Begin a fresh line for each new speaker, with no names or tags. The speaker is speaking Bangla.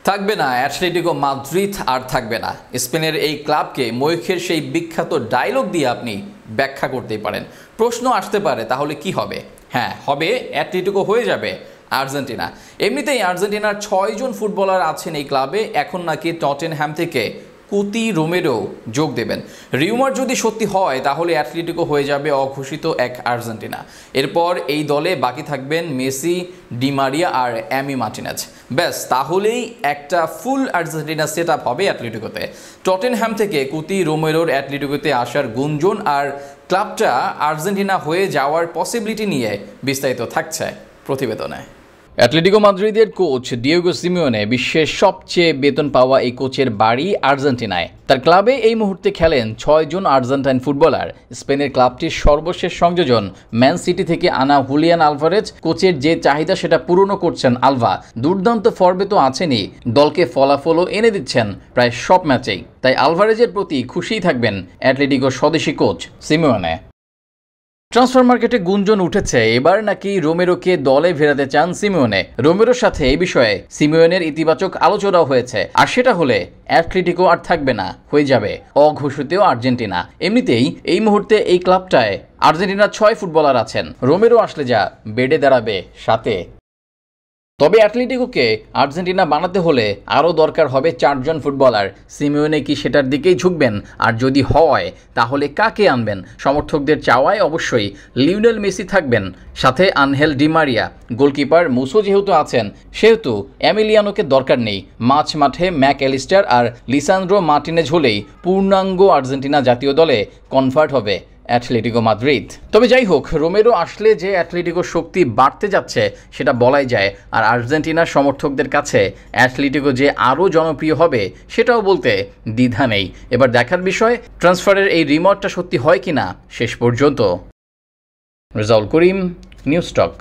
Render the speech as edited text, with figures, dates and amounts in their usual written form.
থাকবে না অ্যাটলেটিকো মাদ্রিদ, আর থাকবে না। স্পেনের এই ক্লাবকে ময়ূখের সেই বিখ্যাত ডায়লগ দিয়ে আপনি ব্যাখ্যা করতেই পারেন। প্রশ্ন আসতে পারে, তাহলে কি হবে? হ্যাঁ, হবে, অ্যাটলেটিকো হয়ে যাবে আর্জেন্টিনা। এমনিতেই আর্জেন্টিনার 6 জন ফুটবলার আছেন এই ক্লাবে। এখন নাকি টটেনহ্যাম থেকে কুতি রোমেরো যোগ দেবেন। রিউমার যদি সত্যি হয়, তাহলে অ্যাটলেটিকো হয়ে যাবে অঘোষিত এক আর্জেন্টিনা। এরপর এই দলে বাকি থাকবেন মেসি, ডি মারিয়া আর অ্যামি মার্টিনেজ। ব্যাস, তাহলেই একটা ফুল আর্জেন্টিনা সেট আপ হবে অ্যাটলেটিকোতে। টটেনহ্যাম থেকে কুতি রোমেরোর অ্যাটলেটিকোতে আসার গুঞ্জন আর ক্লাবটা আর্জেন্টিনা হয়ে যাওয়ার পসিবিলিটি নিয়ে বিস্তারিত থাকছে প্রতিবেদনে। অ্যাটলেটিকো মাদ্রিদের কোচ ডিয়েগো সিমিওনে বিশ্বের সবচেয়ে বেতন পাওয়া এই কোচের বাড়ি আর্জেন্টিনায়। তার ক্লাবে এই মুহূর্তে খেলেন 6 জন আর্জেন্টাইন ফুটবলার। স্পেনের ক্লাবটির সর্বশেষ সংযোজন ম্যান সিটি থেকে আনা হুলিয়ান আলভারেজ। কোচের যে চাহিদা সেটা পূরণও করছেন আলভা। দুর্দান্ত ফর্মে তো আছেনই, দলকে ফলাফলও এনে দিচ্ছেন প্রায় সব ম্যাচেই। তাই আলভারেজের প্রতি খুশিই থাকবেন অ্যাটলেটিকো স্বদেশি কোচ সিমিওনে। ট্রান্সফার মার্কেটে গুঞ্জন উঠেছে, এবার নাকি রোমেরোকে দলে ফেরাতে চান সিমিওনে। রোমেরোর সাথে এই বিষয়ে সিমিওনের ইতিবাচক আলোচনাও হয়েছে। আর সেটা হলে অ্যাটলেটিকো আর থাকবে না, হয়ে যাবে অঘোষিত আর্জেন্টিনা। এমনিতেই এই মুহূর্তে এই ক্লাবটায় আর্জেন্টিনার 6 ফুটবলার আছেন। রোমেরো আসলে যা বেডে দাঁড়াবে সাথে। তবে অ্যাটলেটিকোকে আর্জেন্টিনা বানাতে হলে আরও দরকার হবে 4 জন ফুটবলার। সিমিওনে কি সেটার দিকেই ঝুঁকবেন? আর যদি হয়, তাহলে কাকে আনবেন? সমর্থকদের চাওয়ায় অবশ্যই লিওনেল মেসি থাকবেন, সাথে Angel Di Maria. Goalkeeper Musso যেহেতু আছেন, সেহেতু এমিলিয়ানোকে দরকার নেই। মাঠে ম্যাকঅ্যালিস্টার আর লিসান্দ্রো মার্টিনেজ হলেই পূর্ণাঙ্গ আর্জেন্টিনা জাতীয় দলে কনভার্ট হবে অ্যাটলেটিকো মাদ্রিদ। তবে যাই হোক, রোমেরো আসলে যে অ্যাটলেটিকোর শক্তি বাড়তে যাচ্ছে সেটা বলাই যায়। আর আর্জেন্টিনার সমর্থকদের কাছে অ্যাটলেটিকো যে আরও জনপ্রিয় হবে সেটাও বলতে দ্বিধা নেই। এবার দেখার বিষয় ট্রান্সফারের এই রিমোটটা সত্যি হয় কিনা শেষ পর্যন্ত। রেজাউল করিম, নিউজ টক।